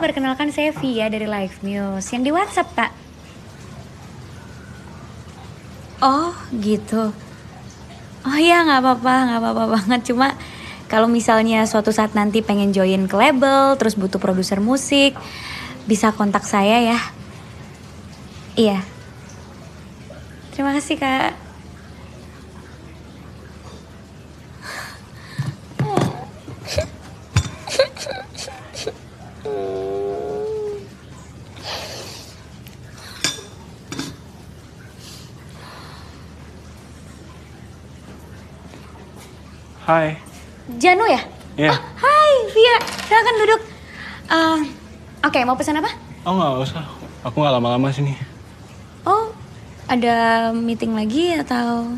perkenalkan saya Via dari Live Muse yang di WhatsApp, Kak. Oh, gitu. Oh iya, nggak apa-apa banget. Cuma kalau misalnya suatu saat nanti pengen join ke label, terus butuh produser musik, bisa kontak saya ya. Iya. Terima kasih, Kak. Hai. Janu ya? Iya. Oh, hai, Via. Silakan duduk. Oke, mau pesan apa? Oh nggak usah. Aku nggak lama-lama sini. Oh, ada meeting lagi atau?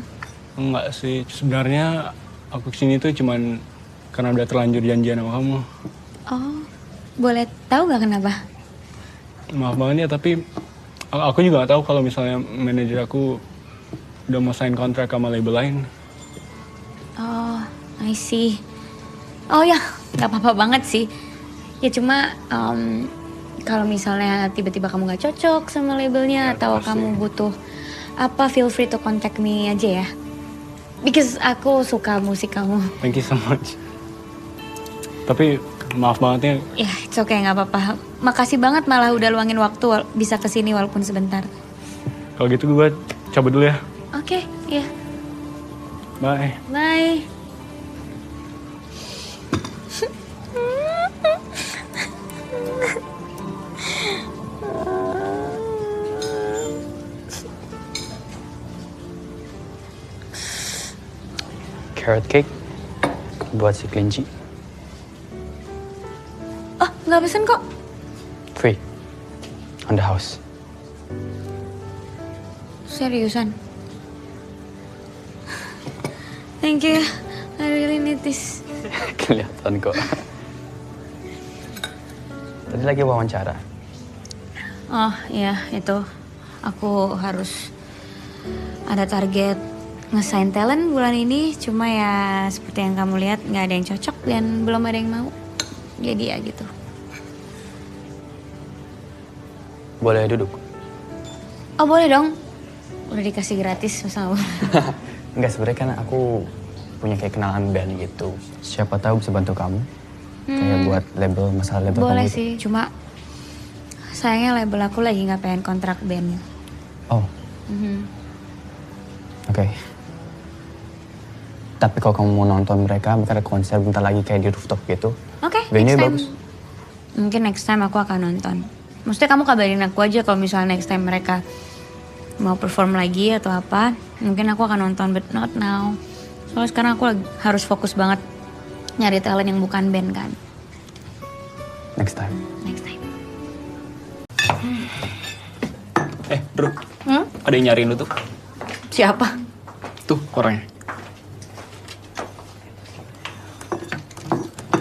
Enggak sih. Sebenarnya aku kesini tuh cuman karena udah terlanjur janjian sama kamu. Oh, boleh tahu nggak kenapa? Maaf banget ya, tapi aku juga nggak tahu kalau misalnya manajer aku udah mau sign kontrak sama label lain. Oh, I see. Oh ya, nggak apa-apa banget sih. Ya cuma kalau misalnya tiba-tiba kamu nggak cocok sama labelnya Ya, atau pasti. kamu butuh apa, feel free to contact me aja ya. Because aku suka musik kamu. Thank you so much. Tapi maaf banget ya. Ya, it's okay, nggak apa-apa. Makasih banget malah udah luangin waktu bisa kesini walaupun sebentar. Kalau gitu gue cabut dulu ya. Oke, ya. Bye. Bye. Carrot cake buat si kelinci. Oh, nggak pesen kok. Free. On the house. Seriusan. Thank you. I really need this. Kelihatan kok. Tadi lagi wawancara. Oh iya, itu. Aku harus ada target nge-sign talent bulan ini. Cuma ya seperti yang kamu lihat nggak ada yang cocok dan belum ada yang mau. Jadi ya gitu. Boleh duduk? Oh boleh dong. Udah dikasih gratis sama. Enggak, sebenarnya kan aku punya kayak kenalan band gitu. Siapa tahu bisa bantu kamu. Kayak buat label, masalah label Boleh kamu gitu. sih, cuma sayangnya label aku lagi nggak pengen kontrak band. Oh, oke. Tapi kalau kamu mau nonton mereka ada konser bentar lagi kayak di rooftop gitu. Oke, Venue next time. bagus. Mungkin next time aku akan nonton. Maksudnya kamu kabarin aku aja kalau misalnya next time mereka mau perform lagi atau apa. Mungkin aku akan nonton, but not now. Soalnya sekarang aku harus fokus banget nyari talent yang bukan band kan. Next time. Next time. Bro. Ada yang nyariin lu tuh. Siapa? Tuh orangnya.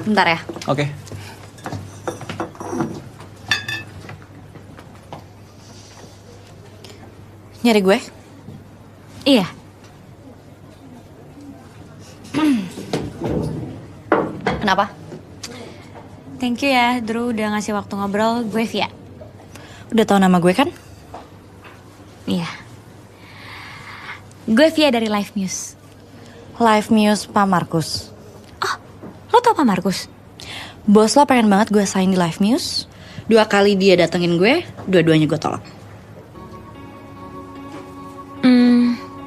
Bentar ya. Oke. Nyari gue? Iya. Kenapa? Thank you ya, Drew udah ngasih waktu ngobrol. Gue Via. Udah tau nama gue kan? Iya. Gue Via dari Live Muse. Live Muse Pak Markus. Oh, lo tau Pak Markus? Bos lo pengen banget gue sign di Live Muse. 2 kali dia datengin gue, dua-duanya gue tolak.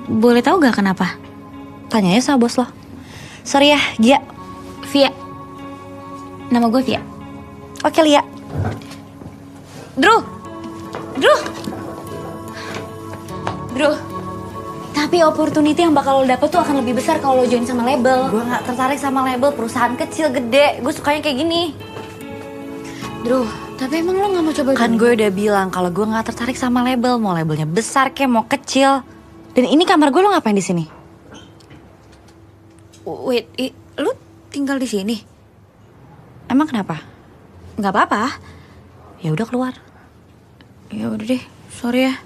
Boleh tahu gak kenapa? Tanya aja sama bos lo. Sorry ya, Gia. Via. Nama gue Via. Oke, Lia. Drew. Tapi opportunity yang bakal lo dapet tuh akan lebih besar kalau lo join sama label. Gue gak tertarik sama label perusahaan kecil, gede. Gue sukanya kayak gini. Drew, tapi emang lo gak mau coba Kan gue udah bilang kalau gue gak tertarik sama label. Mau labelnya besar kek, mau kecil. Dan ini kamar gue, lo ngapain di sini? Wait, lo tinggal di sini? Emang kenapa? Gak apa-apa. Ya udah keluar. Ya udah deh, sorry ya.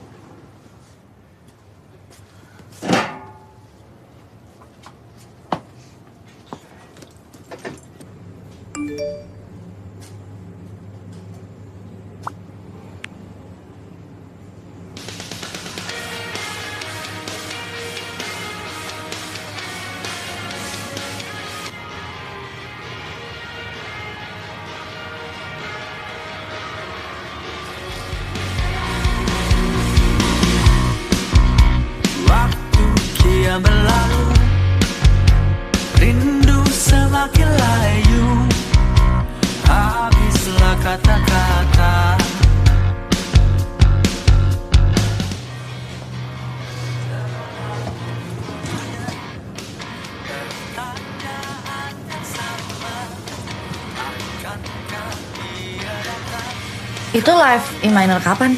Itu live E minor kapan?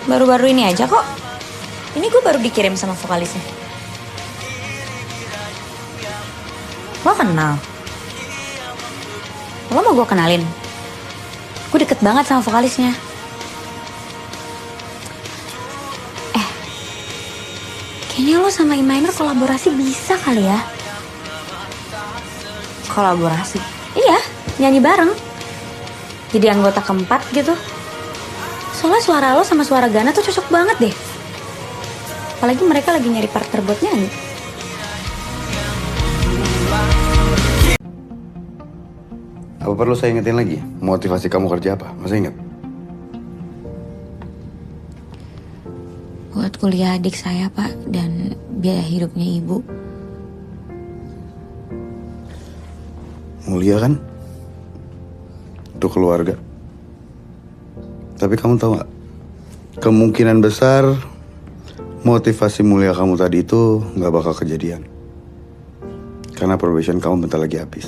Baru-baru ini aja kok. Ini gue baru dikirim sama vokalisnya. Lo kenal? Lo mau gue kenalin? Gue deket banget sama vokalisnya. Kayaknya lo sama E-Minor kolaborasi bisa kali ya? Kolaborasi? Iya, nyanyi bareng. Jadi anggota keempat gitu. Soalnya suara lo sama suara Gana tuh cocok banget deh. Apalagi mereka lagi nyari partner buat nyanyi. Apa perlu saya ingetin lagi? Motivasi kamu kerja apa? Masih ingat? Buat kuliah adik saya, Pak, dan biaya hidupnya ibu. Mulia kan? Untuk keluarga. Tapi kamu tahu nggak? Kemungkinan besar motivasi mulia kamu tadi itu nggak bakal kejadian. Karena probation kamu bentar lagi habis.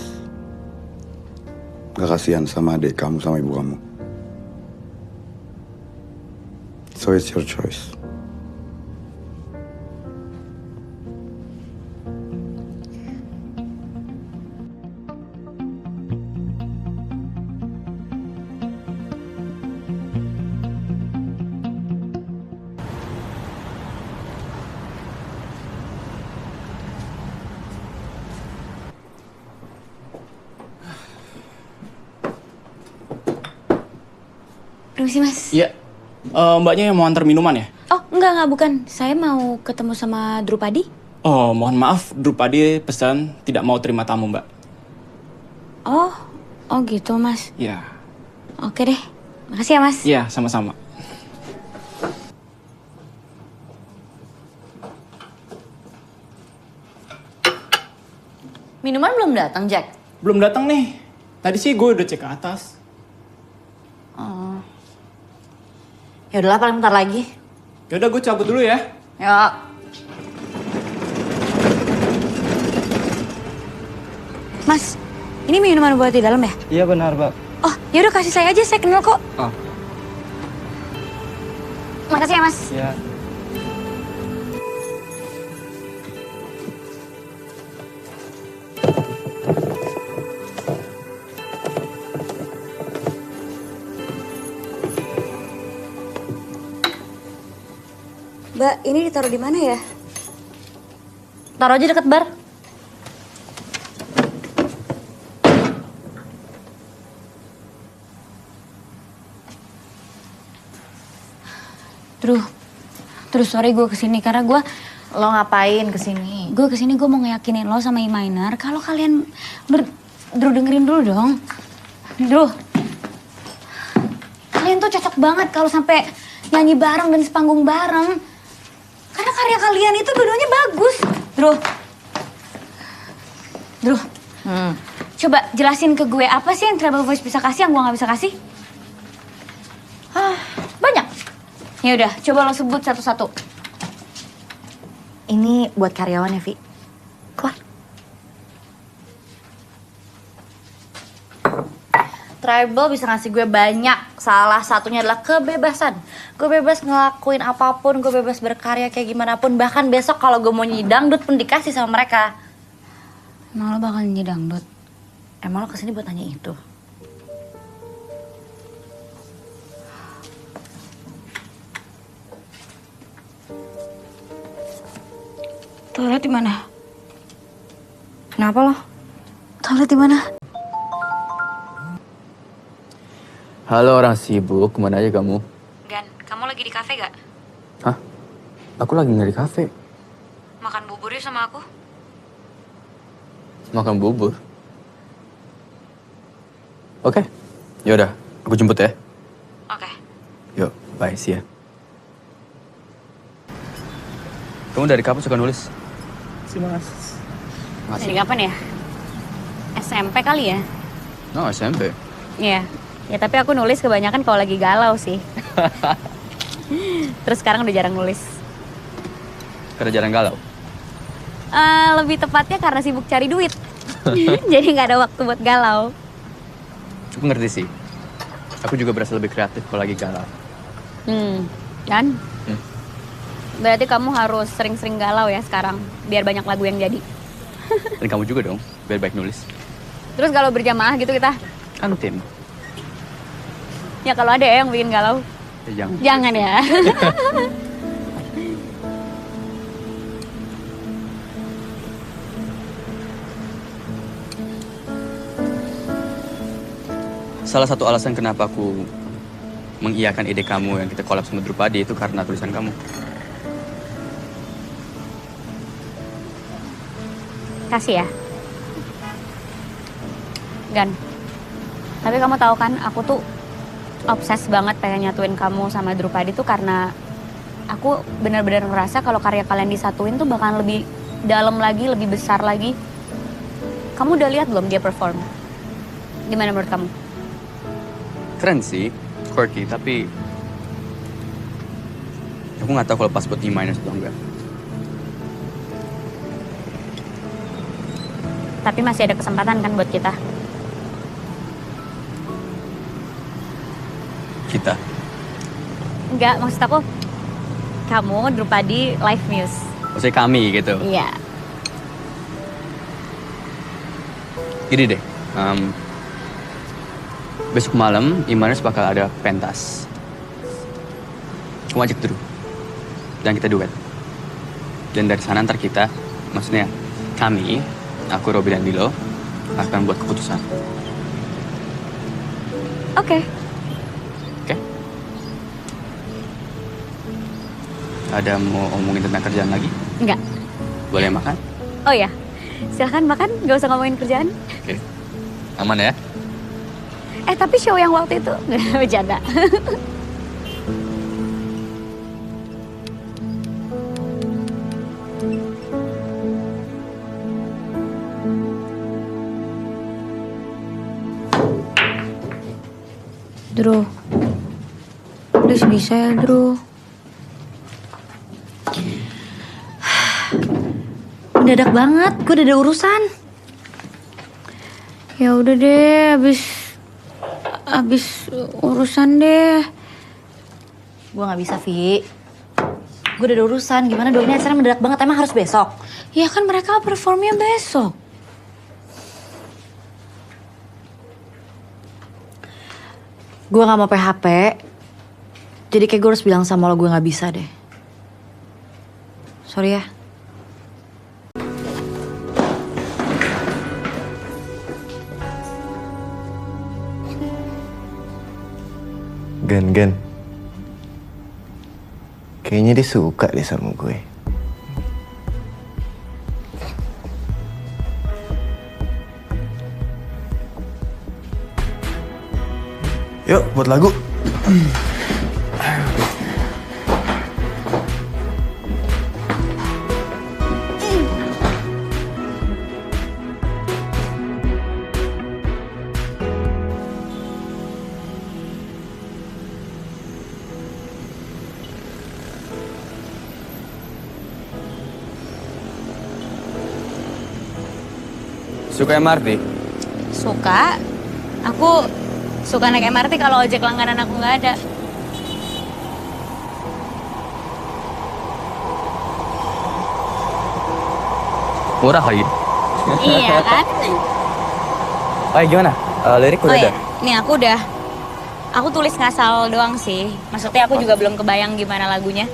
Gak kasihan sama adik kamu sama ibu kamu. So it's your choice. Permisi, Mas. Iya. Mbaknya yang mau antar minuman ya? Oh, enggak, bukan. Saya mau ketemu sama Drupadi. Oh, mohon maaf, Drupadi pesan tidak mau terima tamu, Mbak. Oh gitu, Mas. Iya. Oke deh. Makasih ya, Mas. Iya, sama-sama. Minuman belum datang, Jack? Belum datang nih. Tadi sih gue udah cek ke atas. Ya udahlah, paling bentar lagi. Yaudah, gue cabut dulu ya. Ya. Mas, ini minuman buat di dalam ya? Iya benar, Mbak. Oh, yaudah kasih saya aja, saya kenal kok. Oh. Makasih ya, Mas. Iya. Mbak, ini ditaruh di mana ya? Taruh aja deket bar. Terus sorry gue kesini karena gue Lo ngapain kesini? gue mau ngeyakinin lo sama E-Minor kalau kalian Drew dengerin dulu dong. Drew, kalian tuh cocok banget kalau sampai nyanyi bareng dan sepanggung bareng. Karena karya kalian itu dua-duanya bagus. Drew, coba jelasin ke gue apa sih yang Treble Voice bisa kasih yang gue nggak bisa kasih? Banyak. Ya udah, coba lo sebut satu-satu. Ini buat karyawan ya, Vi. Keluar. Tribal bisa ngasih gue banyak. Salah satunya adalah kebebasan. Gue bebas ngelakuin apapun, gue bebas berkarya kayak gimana pun. Bahkan besok kalau gue mau nyanyi dangdut pun dikasih sama mereka. Emang lo bakal nyanyi dangdut? Emang lo kesini buat nanya itu? Toilet di mana? Kenapa lo? Toilet di mana? Halo orang sibuk, kemana aja kamu? Gan, kamu lagi di kafe gak? Hah? Aku lagi nggak di kafe. Makan bubur yuk sama aku. Makan bubur. Oke. Yaudah, aku jemput ya. Oke. Yuk, bye, see ya. Kamu dari kapan suka nulis? Dari kapan ya? SMP kali ya? No, SMP. Iya. Ya tapi aku nulis kebanyakan kalau lagi galau sih. Terus sekarang udah jarang nulis. Karena jarang galau. Lebih tepatnya karena sibuk cari duit. Jadi nggak ada waktu buat galau. Aku ngerti sih. Aku juga berasa lebih kreatif kalau lagi galau. Kan? Berarti kamu harus sering-sering galau ya sekarang, biar banyak lagu yang jadi. Dan kamu juga dong, biar baik nulis. Terus kalau berjamaah gitu kita, Kan tim. ya kalau ada ya yang bikin galau, Ya, jangan. jangan ya. Salah satu alasan kenapa aku mengiyakan ide kamu yang kita collab sama Drupadi itu karena tulisan kamu. Kasih ya. Gan. Tapi kamu tahu kan, aku tuh obses banget pengen nyatuin kamu sama Drupadi tuh karena aku benar-benar ngerasa kalau karya kalian disatuin tuh bakalan lebih dalam lagi, lebih besar lagi. Kamu udah lihat belum dia perform? Gimana menurut kamu? Keren sih, quirky, tapi aku nggak tahu kalau pas buat E minus atau enggak. Tapi masih ada kesempatan kan buat kita. Kita. Enggak, maksud aku kamu, Drupadi, Live Muse. Maksudnya kami gitu. Iya. Gini deh, besok malam Imanes bakal ada pentas. Kamu ajak dulu. Dan kita duet. Dan dari sana ntar kita, maksudnya kami, aku, Robby, dan Dilo akan buat keputusan. Oke. Oke? Ada mau omongin tentang kerjaan lagi? Enggak. Boleh makan? Oh ya, silahkan makan, gak usah ngomongin kerjaan. Oke. Aman ya? Tapi show yang waktu itu bercanda. Drew, please bisa ya Drew. Mendadak banget, gue udah ada urusan. Ya udah deh, abis urusan deh. Gue gak bisa, Vi. Gue udah ada urusan, gimana dong? Ini acara mendadak banget, emang harus besok? Ya kan mereka performnya besok. Gue gak mau PHP. Jadi kayak gue harus bilang sama lo gue gak bisa deh. Sorry ya. Gan. Kayaknya dia suka deh sama gue. Yuk, buat lagu. Suka MRT? Suka. Aku suka naik MRT kalau ojek langganan aku nggak ada. Murah lagi. Iya kan? Oh, gimana? Lirik udah ada? Nih aku udah. Aku tulis ngasal doang sih. Maksudnya aku juga belum kebayang gimana lagunya.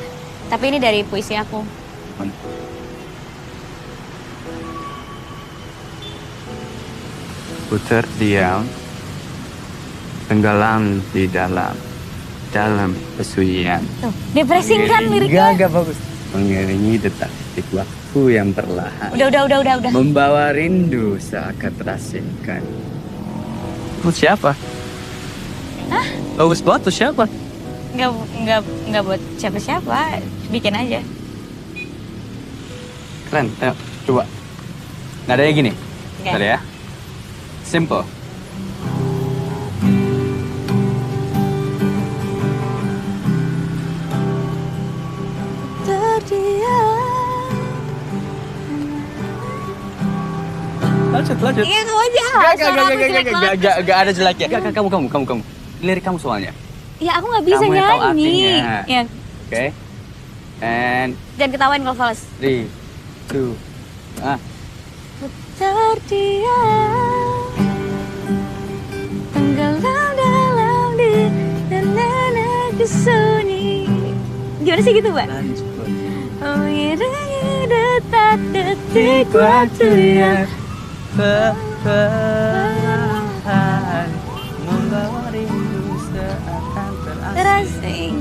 Tapi ini dari puisi aku. Mana? Ku terdiam, tenggelam di dalam pesugihan. Tuh, depressing kan liriknya? Gak bagus. Mengiringi detak-detik waktu yang perlahan. Udah. Membawa rindu seakan terasingkan. Lu siapa? Hah? Bagus banget tuh siapa? Nggak buat siapa-siapa. Bikin aja. Keren, ayo coba. Nadanya gini, Oke. bentar ya. Simple. Lanjut. Iya kamu aja. Gak ada jeleknya. Kamu. Lirik kamu soalnya. Ya aku nggak bisa Kamu yang tahu nyanyi. artinya. Ya, Oke. And jangan ketawain kalau fals. 3, 2, Terdiam, tenggelam dalam dana kesunyi. Gimana sih gitu, Mbak? lanjut. Mengiringi detak-detik waktu yang Perlahan membawa rindu seakan terasing.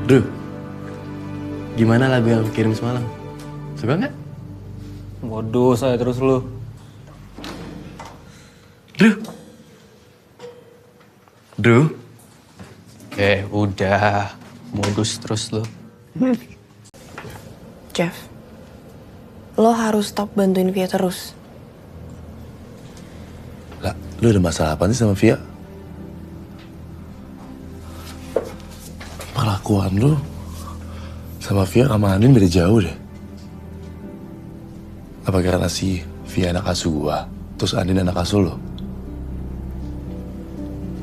Duh, gimana lagu yang aku kirim semalam? Suka nggak? Bodoh saya terus lu. Drew, Udah. Modus terus lo. Jeff, lo harus stop bantuin Via terus. Lah, lu ada masalah apa nih sama Via? Perlakuan lu sama Via sama Andin beda jauh deh. Apa karena si Via anak asuh gua, terus Andin anak asuh lo?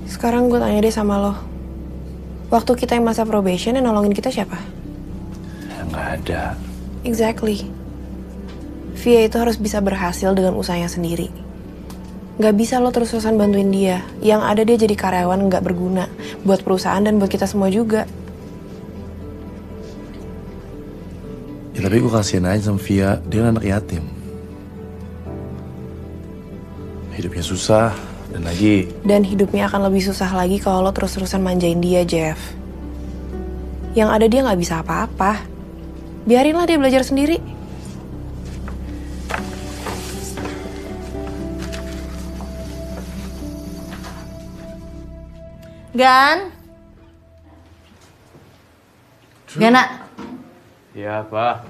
Sekarang gue tanya deh sama lo. Waktu kita yang masa probation yang nolongin kita siapa? Ya, nggak ada. Exactly. Via itu harus bisa berhasil dengan usahanya sendiri. Gak bisa lo terus-terusan bantuin dia. Yang ada dia jadi karyawan gak berguna. Buat perusahaan dan buat kita semua juga. Ya tapi gue kasihan aja sama Via, dia kan anak yatim. Hidupnya susah, dan lagi Dan hidupnya akan lebih susah lagi kalau lo terus-terusan manjain dia, Jeff. Yang ada dia gak bisa apa-apa. Biarinlah dia belajar sendiri. Gana, Ya, Pak.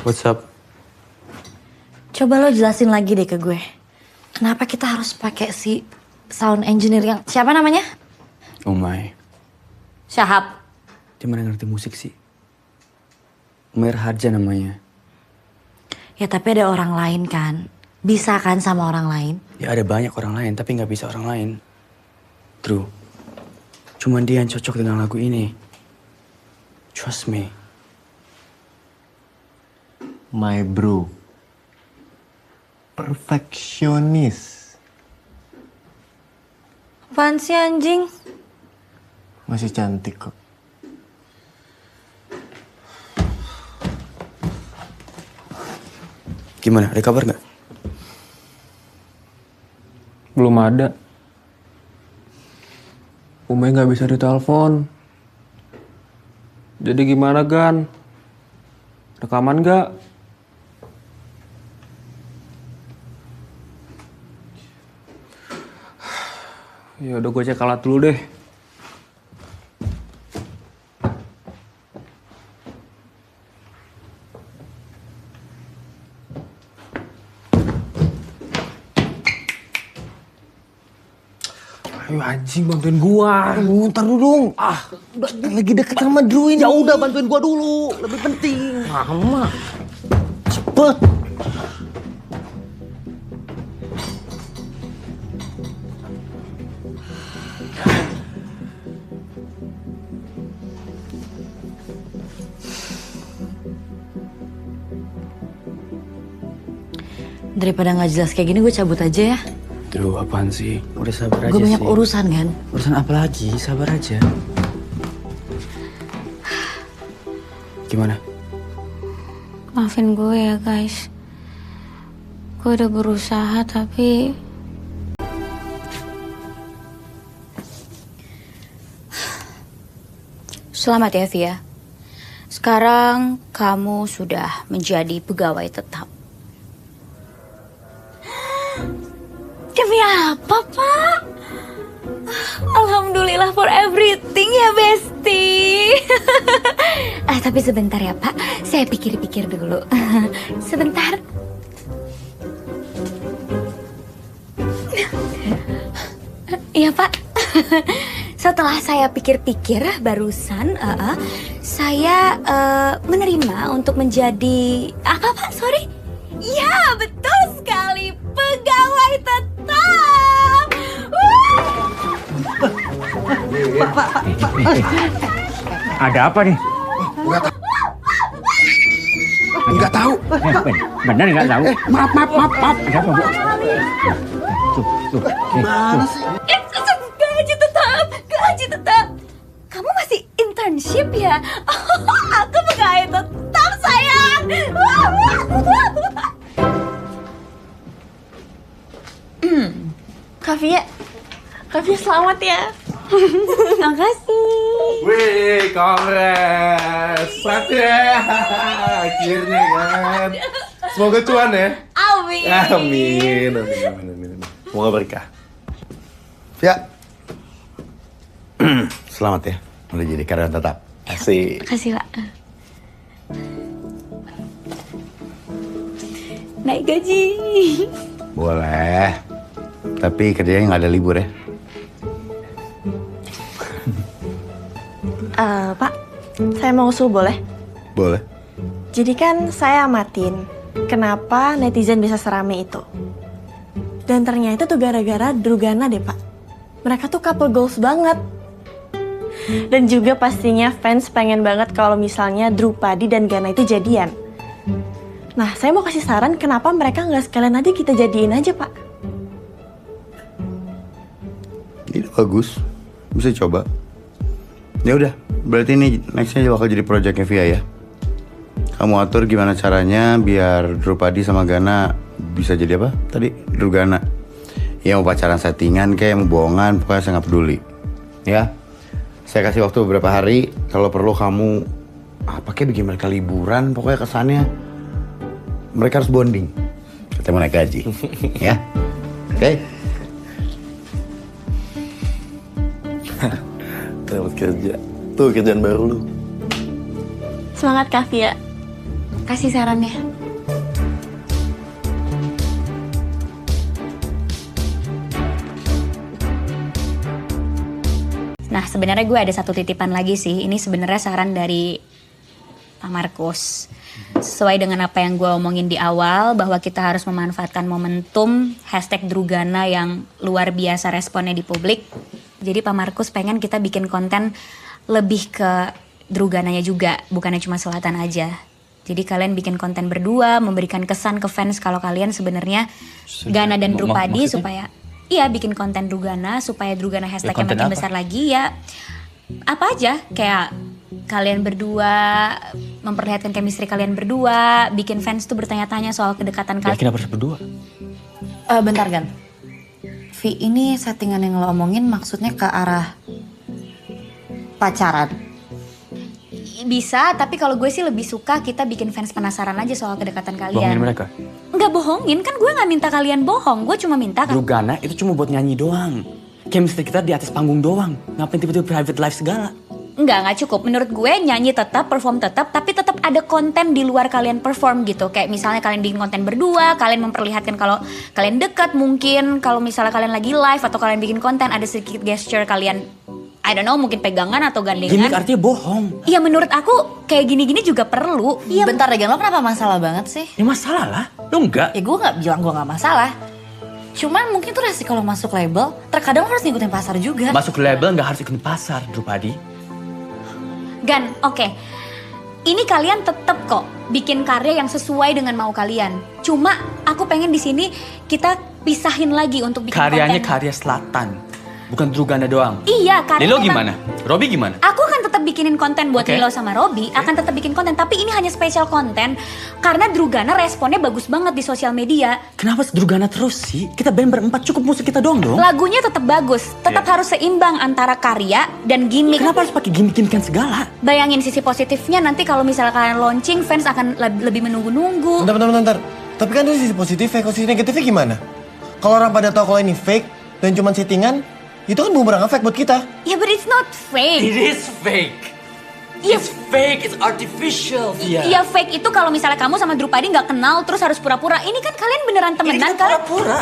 What's up? coba lo jelasin lagi deh ke gue. Kenapa kita harus pakai si sound engineer yang siapa namanya? Oh my. Syahab. Dia mana ngerti musik sih? Umair Harja namanya. Ya tapi ada orang lain kan. Bisa kan sama orang lain? Ya ada banyak orang lain, tapi nggak bisa orang lain. True. Cuman dia yang cocok dengan lagu ini. Trust me. my bro. Perfeksionis. Apaan sih anjing? Masih cantik kok. Gimana? Ada kabar nggak? Belum ada. Umay nggak bisa ditelepon. Jadi gimana, Gan? Rekaman nggak? Ya udah gue cek alat dulu deh. Ayo anjing bantuin gua. Ntar dulu dong. Udah lagi deket sama Drew ini. Ya udah bantuin gua dulu. Lebih penting. Lama. Cepet. Daripada nggak jelas kayak gini gue cabut aja ya. Duh, apaan sih? Udah sabar aja Gue banyak sih. urusan kan. Urusan apa lagi? Sabar aja. Gimana? Maafin gue ya guys. Gue udah berusaha tapi selamat ya Via. Sekarang kamu sudah menjadi pegawai tetap. Demi apa, Pak? Alhamdulillah for everything ya, Besti. pasti. Tapi sebentar ya Pak, saya pikir-pikir dulu. Sebentar. Iya Pak. Setelah saya pikir-pikir barusan, saya menerima untuk menjadi apa Pak? Sorry. Ya betul sekali, pegawai tetap. Pak. Ada apa nih? Nggak tahu. Benar nggak tahu? Maaf. Ada apa, Bu? Tuh. Gimana sih? Gaji tetap. Kamu masih internship ya? Aku pegawai tetap sayang. Kavia selamat ya. Makasih. Wih, kongres. Satria. Akhirnya kan. Semoga cuan ya. Amin. Amin. Semoga berkah. Ya. Selamat ya, udah jadi karyawan tetap. Asik. Makasih Pak. Naik gaji. Boleh. Tapi kerjanya nggak ada libur ya. Pak, saya mau usul boleh? Boleh. Jadi kan saya amatin kenapa netizen bisa serame itu. Dan ternyata tuh gara-gara Drugana deh Pak. Mereka tuh couple goals banget. Dan juga pastinya fans pengen banget kalau misalnya Drupadi dan Gana itu jadian. Nah, saya mau kasih saran kenapa mereka nggak sekalian aja kita jadiin aja Pak. Ini bagus, bisa coba. Ya udah, berarti ini nextnya bakal jadi projectnya Via ya. Kamu atur gimana caranya biar Drupadi sama Gana bisa jadi apa? Tadi Drugana. Ya mau pacaran settingan kayak mau bohongan, pokoknya saya nggak peduli. Ya, saya kasih waktu beberapa hari. Kalau perlu kamu apa kayak bikin mereka liburan, pokoknya kesannya mereka harus bonding. Kita mau naik gaji, ya. Oke? Dapat kerja. Tuh kerjaan baru lu. Semangat Kavia. Kasih sarannya. Nah, sebenarnya gue ada satu titipan lagi sih. Ini sebenarnya saran dari Pak Markus. Sesuai dengan apa yang gue omongin di awal, bahwa kita harus memanfaatkan momentum #Drugana yang luar biasa responnya di publik. Jadi Pak Markus pengen kita bikin konten lebih ke Drugananya juga, bukannya cuma Selatan aja. Jadi kalian bikin konten berdua, memberikan kesan ke fans kalau kalian sebenarnya Gana dan Drupadi supaya bikin konten Drugana supaya Drugana hashtagnya makin besar lagi ya. Apa aja kayak kalian berdua memperlihatkan chemistry kalian berdua, bikin fans tuh bertanya-tanya soal kedekatan kalian. Yakin harus berdua? Bentar Gan. Vi, ini settingan yang lo omongin maksudnya ke arah pacaran? Bisa, tapi kalau gue sih lebih suka kita bikin fans penasaran aja soal kedekatan kalian. Bohongin mereka? Nggak bohongin, kan gue nggak minta kalian bohong. Gue cuma minta Drugana itu cuma buat nyanyi doang. Chemistry kita di atas panggung doang. Ngapain tiba-tiba private life segala? nggak cukup. Menurut gue nyanyi tetap, perform tetap, tapi tetap ada konten di luar kalian perform gitu. Kayak misalnya kalian bikin konten berdua, kalian memperlihatkan kalau kalian dekat mungkin. Kalau misalnya kalian lagi live atau kalian bikin konten ada sedikit gesture kalian, I don't know, mungkin pegangan atau gandengan. Gimik artinya bohong. Iya menurut aku kayak gini-gini juga perlu. Iya. Bentar Regan, lo kenapa masalah banget sih? Ya masalah lah, lo enggak. Ya gue gak bilang gue gak masalah. Cuman mungkin tuh resiko kalau masuk label, terkadang lo harus ngikutin pasar juga. Masuk label gak harus ikutin pasar, Drupadi. Gan, oke. Ini kalian tetap kok bikin karya yang sesuai dengan mau kalian. Cuma aku pengen di sini kita pisahin lagi untuk bikin Karyanya konten. karya Selatan, bukan Drugana doang. Iya, karya Lilo memang- gimana? Robi gimana? Aku akan tetap bikinin konten buat Oke. Lilo sama Robi, akan tetap bikin konten. Tapi ini hanya spesial konten karena Drugana responnya bagus banget di sosial media. Kenapa Drugana terus sih? Kita band berempat, cukup musik kita doang dong. Lagunya tetap bagus, tetap Iya. harus seimbang antara karya dan gimmick. Kenapa harus pakai gimmick-gimmickan segala? Bayangin sisi positifnya nanti kalau misalnya kalian launching, fans akan lebih menunggu-nunggu. Bentar. Tapi kan dari sisi positifnya, kalau sisi negatifnya gimana? Kalau orang pada tahu kalau ini fake dan cuma settingan, Itu kan bumerang efek buat kita. Ya, but it's not fake. It is fake. Iya. It's fake, it's artificial, Via. Iya, fake itu kalau misalnya kamu sama Drupadi nggak kenal terus harus pura-pura. Ini kan kalian beneran temenan kan? Pura-pura.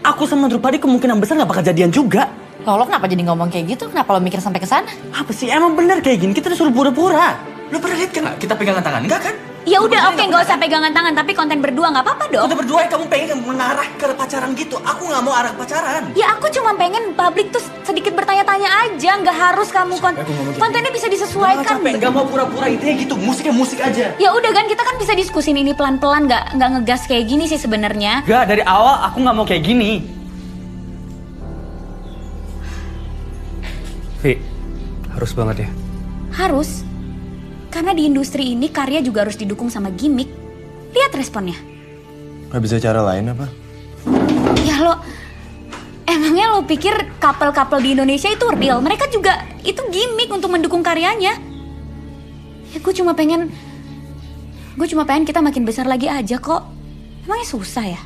Aku sama Drupadi kemungkinan besar gak bakal jadian juga. Lo kenapa jadi ngomong kayak gitu? Kenapa lo mikir sampai ke sana? Apa sih? Emang bener kayak gini? Kita disuruh pura-pura. Lo pernah lihat kan nggak kita pegangan tangan? Enggak kan? Ya udah, oke, nggak usah pegangan tangan, tapi konten berdua nggak apa-apa dong. Udah berdua kamu pengen mengarah ke pacaran gitu. Aku gak mau arah pacaran. Ya aku cuma pengen publik tuh sedikit bertanya-tanya aja, nggak harus kamu kontennya bisa disesuaikan. Gak mau pura-pura intinya gitu. Musiknya musik aja. Ya udah kan, kita kan bisa diskusin ini pelan-pelan, nggak ngegas kayak gini sih sebenarnya. Enggak, dari awal aku nggak mau kayak gini. Vi, harus banget ya. Harus. Karena di industri ini karya juga harus didukung sama gimmick. Lihat responnya. Gak bisa cara lain apa? Ya emangnya lo pikir couple-couple di Indonesia itu real? Mereka juga itu gimmick untuk mendukung karyanya. Ya gue cuma pengen kita makin besar lagi aja kok. Emangnya susah ya?